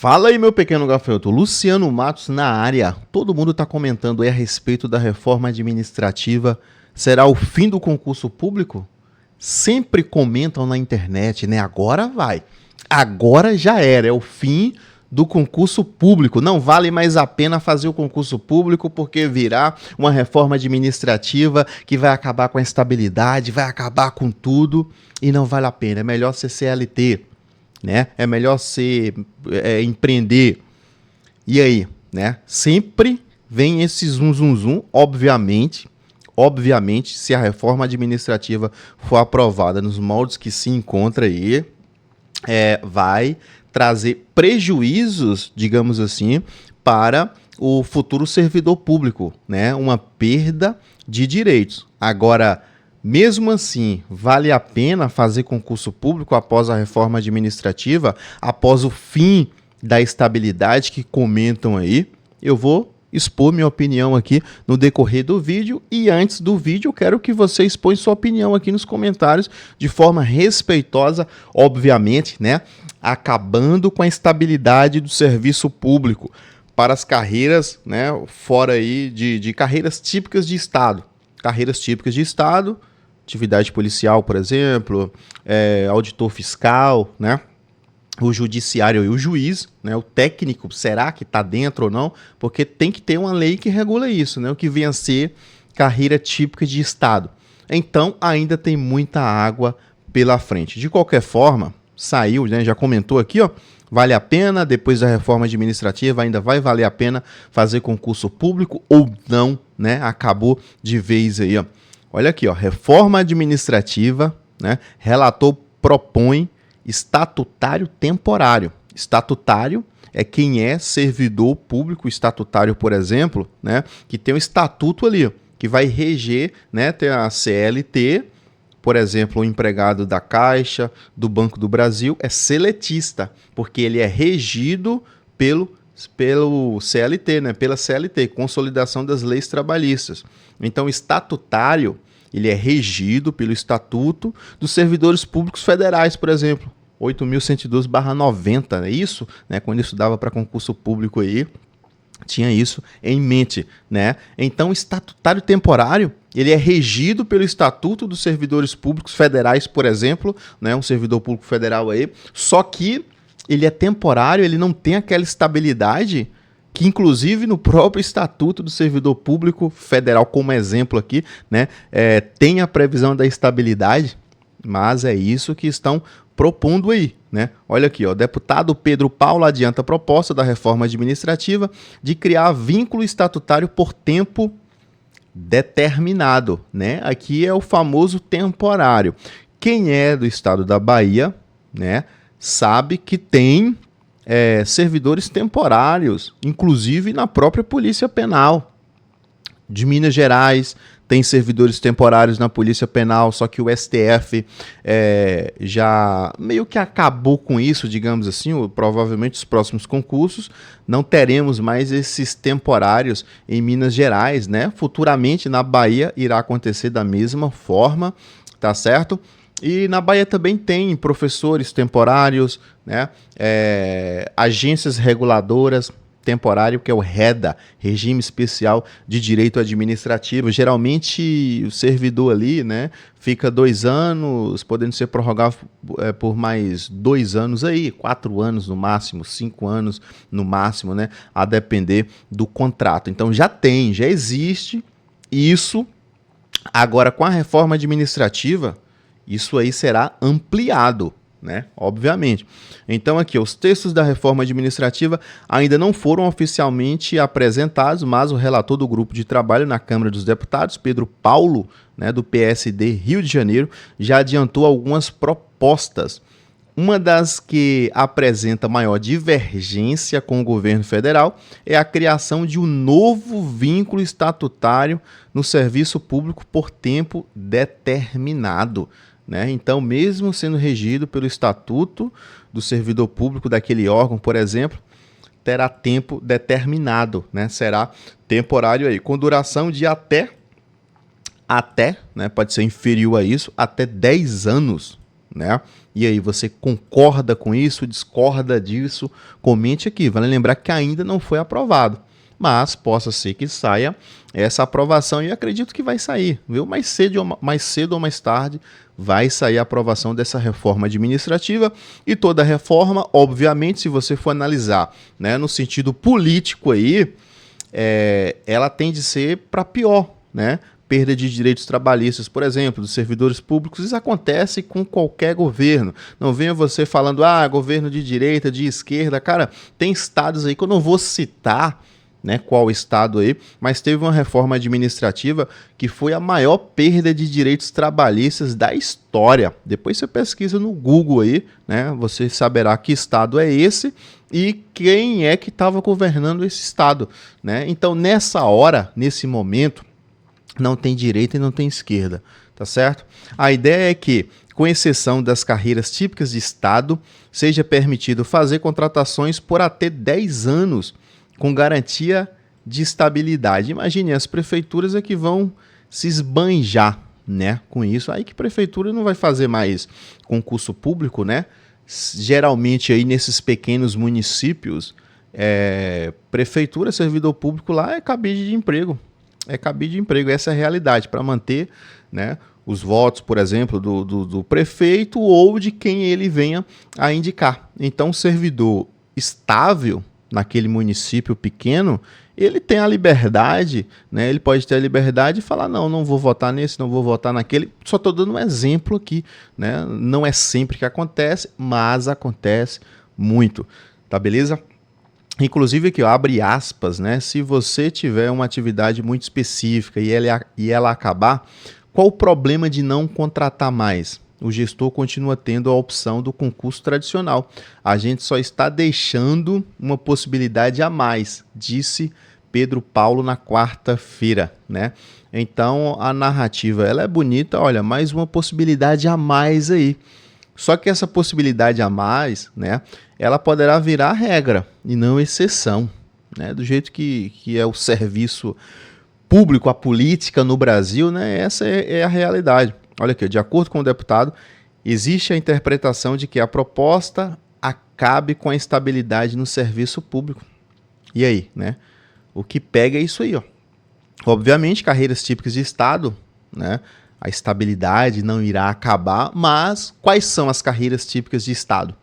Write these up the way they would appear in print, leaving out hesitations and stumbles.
Fala aí, meu pequeno gafanhoto. Luciano Matos na área. Todo mundo está comentando aí a respeito da reforma administrativa. Será o fim do concurso público? Sempre comentam na internet, né? Agora vai. Agora já era. É o fim do concurso público. Não vale mais a pena fazer o concurso público porque virá uma reforma administrativa que vai acabar com a estabilidade, vai acabar com tudo e não vale a pena. É melhor ser CLT. Né? É melhor empreender. E aí, né? Sempre vem esse zum, obviamente, se a reforma administrativa for aprovada nos moldes que se encontra aí, vai trazer prejuízos, digamos assim, para o futuro servidor público, né? Uma perda de direitos. Agora, mesmo assim, vale a pena fazer concurso público após a reforma administrativa, após o fim da estabilidade que comentam aí? Eu vou expor minha opinião aqui no decorrer do vídeo e antes do vídeo eu quero que você exponha sua opinião aqui nos comentários de forma respeitosa, obviamente, né? Acabando com a estabilidade do serviço público para as carreiras, né? Fora aí de carreiras típicas de Estado. Carreiras típicas de Estado, atividade policial, por exemplo, auditor fiscal, né? O judiciário e o juiz, né? O técnico, será que está dentro ou não? Porque tem que ter uma lei que regula isso, né? O que vem a ser carreira típica de Estado. Então, ainda tem muita água pela frente. De qualquer forma, saiu, né? Já comentou aqui, ó. Vale a pena, depois da reforma administrativa, ainda vai valer a pena fazer concurso público ou não, né? Acabou de vez aí, ó. Olha aqui, ó, reforma administrativa, né? Relator propõe estatutário temporário. Estatutário é quem é servidor público estatutário, por exemplo, né? Que tem um estatuto ali, ó, que vai reger, né? Tem a CLT, por exemplo, o empregado da Caixa, do Banco do Brasil, é seletista, porque ele é regido pelo CLT, né? Pela CLT, Consolidação das Leis Trabalhistas. Então, estatutário, ele é regido pelo Estatuto dos Servidores Públicos Federais, por exemplo, 8.112/90, é isso? Né? Quando eu estudava para concurso público aí, tinha isso em mente, né? Então, o estatutário temporário, ele é regido pelo Estatuto dos Servidores Públicos Federais, por exemplo, né? Um servidor público federal aí, só que ele é temporário, ele não tem aquela estabilidade que, inclusive, no próprio Estatuto do Servidor Público Federal, como exemplo aqui, né? Tem a previsão da estabilidade, mas é isso que estão propondo aí, né? Olha aqui, ó, deputado Pedro Paulo adianta a proposta da reforma administrativa de criar vínculo estatutário por tempo determinado, né? Aqui é o famoso temporário. Quem é do estado da Bahia, né, sabe que tem servidores temporários, inclusive na própria Polícia Penal. De Minas Gerais, tem servidores temporários na Polícia Penal, só que o STF já meio que acabou com isso, digamos assim, provavelmente os próximos concursos não teremos mais esses temporários em Minas Gerais, né? Futuramente na Bahia irá acontecer da mesma forma, tá certo? E na Bahia também tem professores temporários, né? Agências reguladoras temporário, que é o REDA, Regime Especial de Direito Administrativo. Geralmente o servidor ali, né, fica 2 anos, podendo ser prorrogado por mais 2 anos aí, 4 anos no máximo, 5 anos no máximo, né, a depender do contrato. Então já existe isso. Agora, com a reforma administrativa, isso aí será ampliado, né? Obviamente. Então aqui, os textos da reforma administrativa ainda não foram oficialmente apresentados, mas o relator do grupo de trabalho na Câmara dos Deputados, Pedro Paulo, né, do PSD Rio de Janeiro, já adiantou algumas propostas. Uma das que apresenta maior divergência com o governo federal é a criação de um novo vínculo estatutário no serviço público por tempo determinado, né? Então, mesmo sendo regido pelo Estatuto do Servidor Público daquele órgão, por exemplo, terá tempo determinado, né? Será temporário aí, com duração de até, né? Pode ser inferior a isso, até 10 anos, né? E aí, você concorda com isso, discorda disso? Comente aqui. Vale lembrar que ainda não foi aprovado, mas possa ser que saia essa aprovação e acredito que vai sair, viu? Mais cedo ou mais tarde vai sair a aprovação dessa reforma administrativa e toda reforma, obviamente, se você for analisar, né, no sentido político aí, ela tende a ser para pior, né? Perda de direitos trabalhistas, por exemplo, dos servidores públicos, isso acontece com qualquer governo. Não venha você falando, governo de direita, de esquerda. Cara, tem estados aí que eu não vou citar, né, qual estado aí, mas teve uma reforma administrativa que foi a maior perda de direitos trabalhistas da história. Depois você pesquisa no Google aí, né, você saberá que estado é esse e quem é que estava governando esse estado, né? Então, nessa hora, nesse momento, não tem direita e não tem esquerda, tá certo? A ideia é que, com exceção das carreiras típicas de estado, seja permitido fazer contratações por até 10 anos, com garantia de estabilidade. Imagine, as prefeituras é que vão se esbanjar, né, com isso. Aí que prefeitura não vai fazer mais concurso público, né? Geralmente aí nesses pequenos municípios, prefeitura, servidor público lá é cabide de emprego. É cabide de emprego, essa é a realidade, para manter, né, os votos, por exemplo, do prefeito ou de quem ele venha a indicar. Então, o servidor estável naquele município pequeno, ele tem a liberdade, né? Ele pode ter a liberdade de falar, não vou votar nesse, não vou votar naquele. Só estou dando um exemplo aqui, né? Não é sempre que acontece, mas acontece muito, tá beleza? Inclusive aqui, ó, abre aspas, né? Se você tiver uma atividade muito específica e ela acabar, qual o problema de não contratar mais? O gestor continua tendo a opção do concurso tradicional. A gente só está deixando uma possibilidade a mais, disse Pedro Paulo na quarta-feira, né? Então, a narrativa, ela é bonita, olha, mais uma possibilidade a mais aí. Só que essa possibilidade a mais, né, ela poderá virar regra e não exceção, né? Do jeito que é o serviço público, a política no Brasil, né, essa é a realidade. Olha aqui, de acordo com o deputado, existe a interpretação de que a proposta acabe com a estabilidade no serviço público. E aí, né? O que pega é isso aí, ó. Obviamente, carreiras típicas de Estado, né? A estabilidade não irá acabar, mas quais são as carreiras típicas de Estado?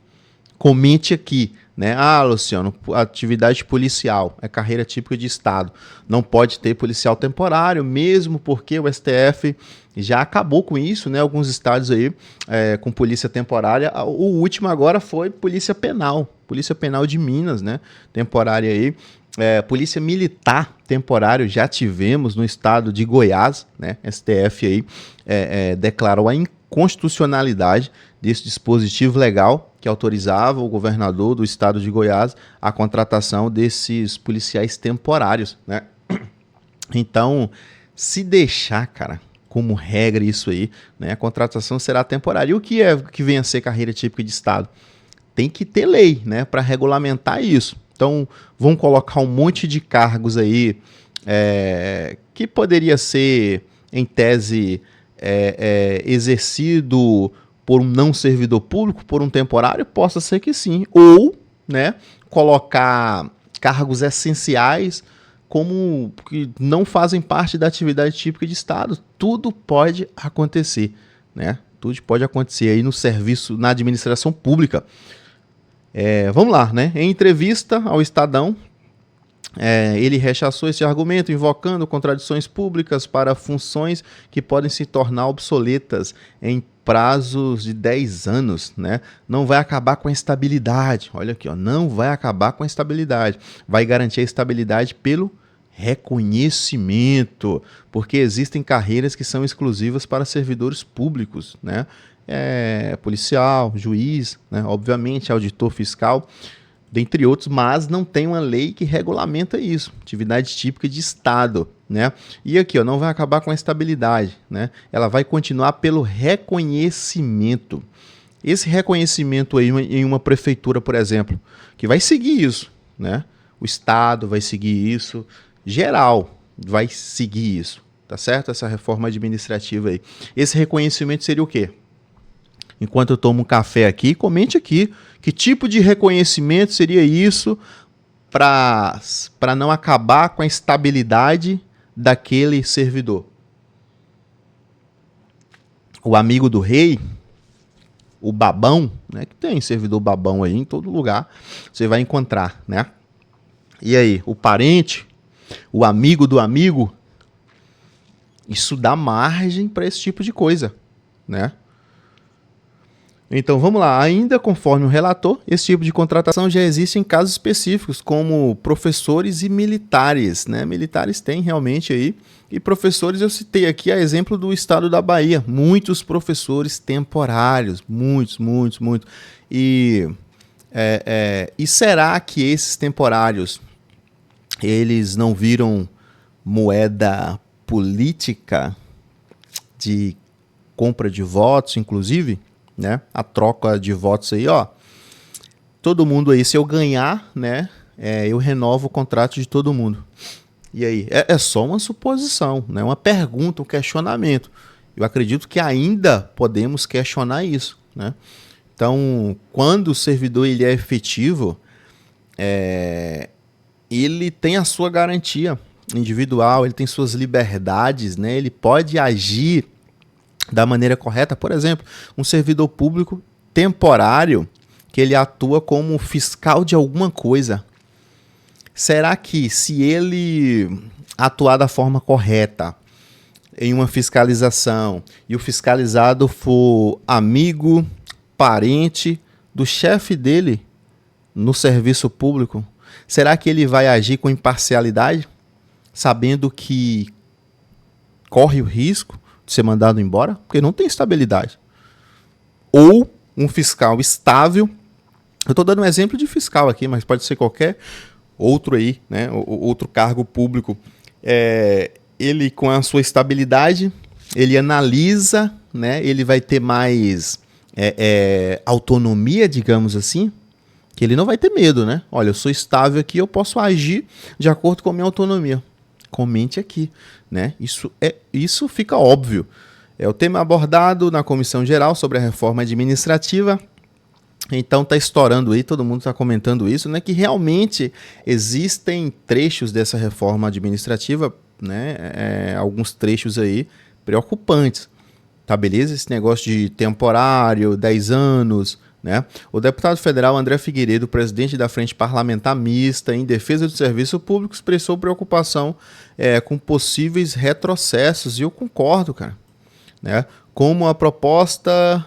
Comente aqui, né? Luciano, atividade policial é carreira típica de Estado. Não pode ter policial temporário, mesmo porque o STF já acabou com isso, né? Alguns estados aí com polícia temporária. O último agora foi Polícia Penal de Minas, né? Temporária aí. Polícia Militar temporário já tivemos no estado de Goiás, né? STF aí declarou a inconstitucionalidade desse dispositivo legal que autorizava o governador do estado de Goiás a contratação desses policiais temporários, né? Então, se deixar, cara, como regra isso aí, né, a contratação será temporária. E o que vem a ser carreira típica de Estado? Tem que ter lei, né, para regulamentar isso. Então, vão colocar um monte de cargos aí que poderia ser, em tese, exercido por um não servidor público, por um temporário, possa ser que sim. Ou, né, colocar cargos essenciais como que não fazem parte da atividade típica de Estado. Tudo pode acontecer, né? Tudo pode acontecer aí no serviço, na administração pública. Vamos lá, né? Em entrevista ao Estadão, ele rechaçou esse argumento, invocando contradições públicas para funções que podem se tornar obsoletas em prazos de 10 anos, né? Não vai acabar com a estabilidade. Olha aqui, ó, não vai acabar com a estabilidade. Vai garantir a estabilidade pelo reconhecimento, porque existem carreiras que são exclusivas para servidores públicos, né? Policial, juiz, né? Obviamente, auditor fiscal, dentre outros, mas não tem uma lei que regulamenta isso, atividade típica de Estado, né? E aqui, ó, não vai acabar com a estabilidade, né? Ela vai continuar pelo reconhecimento. Esse reconhecimento aí em uma prefeitura, por exemplo, que vai seguir isso, né? O Estado vai seguir isso, geral vai seguir isso, tá certo? Essa reforma administrativa aí. Esse reconhecimento seria o quê? enquanto eu tomo um café aqui, comente aqui que tipo de reconhecimento seria isso para não acabar com a estabilidade daquele servidor. O amigo do rei, o babão, né, que tem servidor babão aí em todo lugar, você vai encontrar, né? E aí, o parente, o amigo do amigo, isso dá margem para esse tipo de coisa, né? Então vamos lá, ainda conforme o relator, esse tipo de contratação já existe em casos específicos, como professores e militares, né? Militares têm realmente aí, e professores eu citei aqui a exemplo do estado da Bahia, muitos professores temporários, muitos. E será que esses temporários, eles não viram moeda política de compra de votos, inclusive? Né? A troca de votos aí, ó. Todo mundo aí, se eu ganhar, né? Eu renovo o contrato de todo mundo. E aí? É só uma suposição, né? Uma pergunta, um questionamento. Eu acredito que ainda podemos questionar isso, né? Então, quando o servidor ele é efetivo, ele tem a sua garantia individual, ele tem suas liberdades, né? Ele pode agir da maneira correta. Por exemplo, um servidor público temporário que ele atua como fiscal de alguma coisa. Será que se ele atuar da forma correta em uma fiscalização e o fiscalizado for amigo, parente do chefe dele no serviço público, será que ele vai agir com imparcialidade, sabendo que corre o risco de ser mandado embora? Porque não tem estabilidade. Ou um fiscal estável, eu estou dando um exemplo de fiscal aqui, mas pode ser qualquer outro aí, né? Outro cargo público. Ele com a sua estabilidade, ele analisa, né? Ele vai ter mais autonomia, digamos assim, que ele não vai ter medo, né? Olha, eu sou estável aqui, eu posso agir de acordo com a minha autonomia. Comente aqui, né? Isso fica óbvio. É o tema abordado na Comissão Geral sobre a Reforma Administrativa. Então tá estourando aí, todo mundo está comentando isso, né? Que realmente existem trechos dessa reforma administrativa, né? Alguns trechos aí preocupantes. Tá, beleza? Esse negócio de temporário, 10 anos, né? O deputado federal André Figueiredo, presidente da Frente Parlamentar Mista em Defesa do Serviço Público, expressou preocupação com possíveis retrocessos, e eu concordo, cara, né? Como a proposta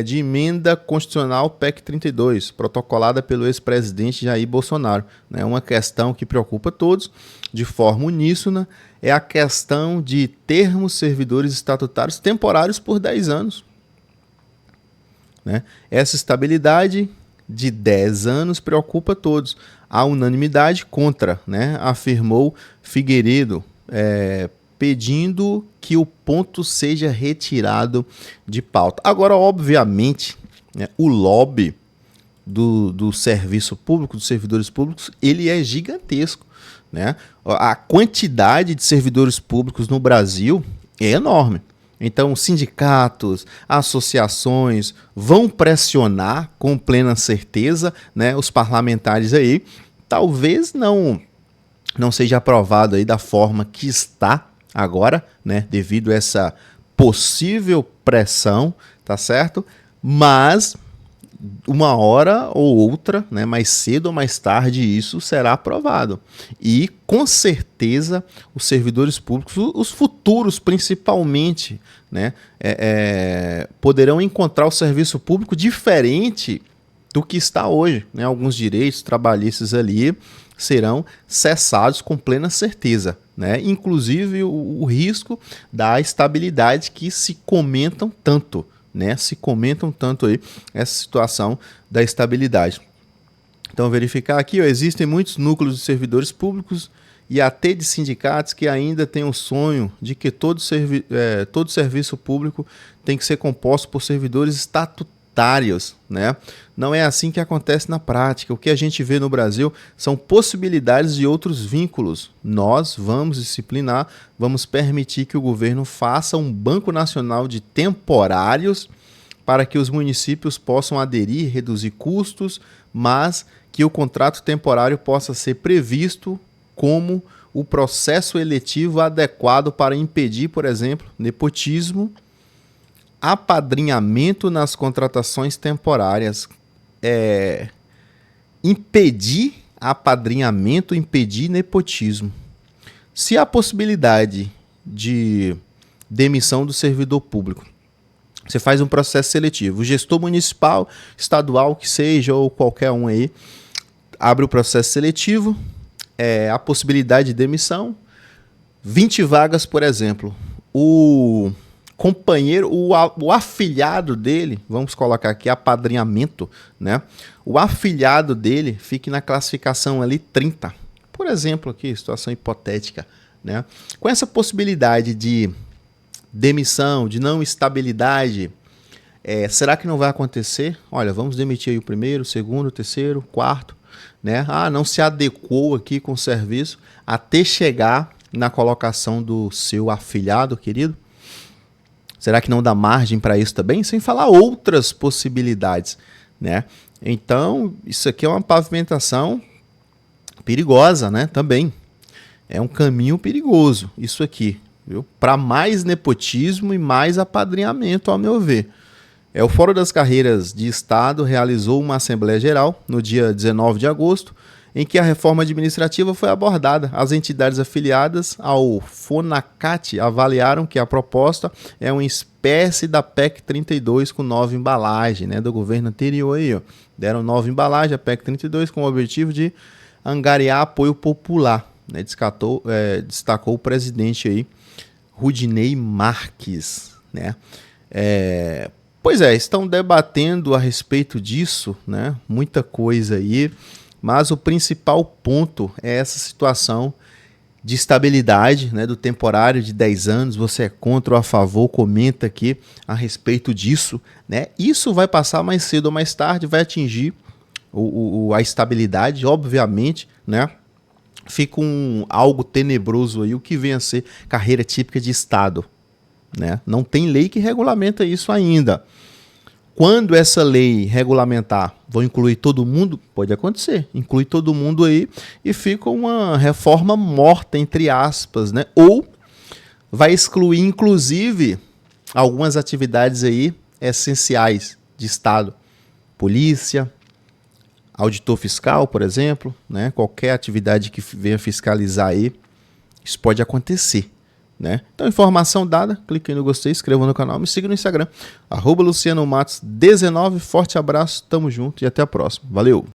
de emenda constitucional PEC 32, protocolada pelo ex-presidente Jair Bolsonaro. Né? Uma questão que preocupa todos de forma uníssona é a questão de termos servidores estatutários temporários por 10 anos. Né? Essa estabilidade de 10 anos preocupa todos. A unanimidade contra, né? Afirmou Figueiredo, pedindo que o ponto seja retirado de pauta. Agora, obviamente, né, o lobby do serviço público, dos servidores públicos, ele é gigantesco. Né? A quantidade de servidores públicos no Brasil é enorme. Então, sindicatos, associações vão pressionar com plena certeza, né, os parlamentares aí. Talvez não seja aprovado aí da forma que está agora, né, devido a essa possível pressão, tá certo? Mas uma hora ou outra, né, mais cedo ou mais tarde, isso será aprovado. E, com certeza, os servidores públicos, os futuros principalmente, né, poderão encontrar o serviço público diferente do que está hoje. Né? Alguns direitos trabalhistas ali serão cessados com plena certeza. Né? Inclusive o risco da estabilidade que se comentam tanto. Né? Se comentam tanto aí essa situação da estabilidade. Então, verificar aqui, ó, existem muitos núcleos de servidores públicos e até de sindicatos que ainda têm o sonho de que todo serviço público tem que ser composto por servidores estatutários. Né? Não é assim que acontece na prática. O que a gente vê no Brasil são possibilidades de outros vínculos. Nós vamos disciplinar, vamos permitir que o governo faça um banco nacional de temporários para que os municípios possam aderir, reduzir custos, mas que o contrato temporário possa ser previsto como o processo eletivo adequado para impedir, por exemplo, nepotismo, apadrinhamento nas contratações temporárias, impedir apadrinhamento, impedir nepotismo. Se há possibilidade de demissão do servidor público, você faz um processo seletivo. O gestor municipal, estadual, que seja, ou qualquer um aí, abre o processo seletivo, a possibilidade de demissão, 20 vagas, por exemplo. O companheiro, o afilhado dele, vamos colocar aqui apadrinhamento, né? O afilhado dele fique na classificação ali 30. Por exemplo, aqui, situação hipotética, né? Com essa possibilidade de demissão, de não estabilidade, será que não vai acontecer? Olha, vamos demitir aí o primeiro, o segundo, o terceiro, o quarto, né? Não se adequou aqui com o serviço até chegar na colocação do seu afilhado, querido. Será que não dá margem para isso também? Sem falar outras possibilidades, né? Então, isso aqui é uma pavimentação perigosa, né? Também. É um caminho perigoso, isso aqui, viu? Para mais nepotismo e mais apadrinhamento, ao meu ver. O Fórum das Carreiras de Estado realizou uma Assembleia Geral no dia 19 de agosto, em que a reforma administrativa foi abordada. As entidades afiliadas ao FONACAT avaliaram que a proposta é uma espécie da PEC 32 com nova embalagem, né, do governo anterior. Aí, ó. Deram nova embalagem, a PEC 32, com o objetivo de angariar apoio popular, né, destacou o presidente aí, Rudinei Marques, né? Pois estão debatendo a respeito disso, né? Muita coisa aí, mas o principal ponto é essa situação de estabilidade, né, do temporário de 10 anos. Você é contra ou a favor? Comenta aqui a respeito disso, né? Isso vai passar mais cedo ou mais tarde, vai atingir a estabilidade, obviamente, né? Fica algo tenebroso aí, o que vem a ser carreira típica de Estado, né? Não tem lei que regulamenta isso ainda. Quando essa lei regulamentar, vão incluir todo mundo? Pode acontecer, inclui todo mundo aí e fica uma reforma morta, entre aspas, né? Ou vai excluir, inclusive, algumas atividades aí essenciais de Estado. Polícia, auditor fiscal, por exemplo, né? Qualquer atividade que venha fiscalizar aí, isso pode acontecer, né? Então, informação dada, clique no gostei, inscreva no canal, me siga no Instagram, @LucianoMatos19. Forte abraço, tamo junto e até a próxima. Valeu!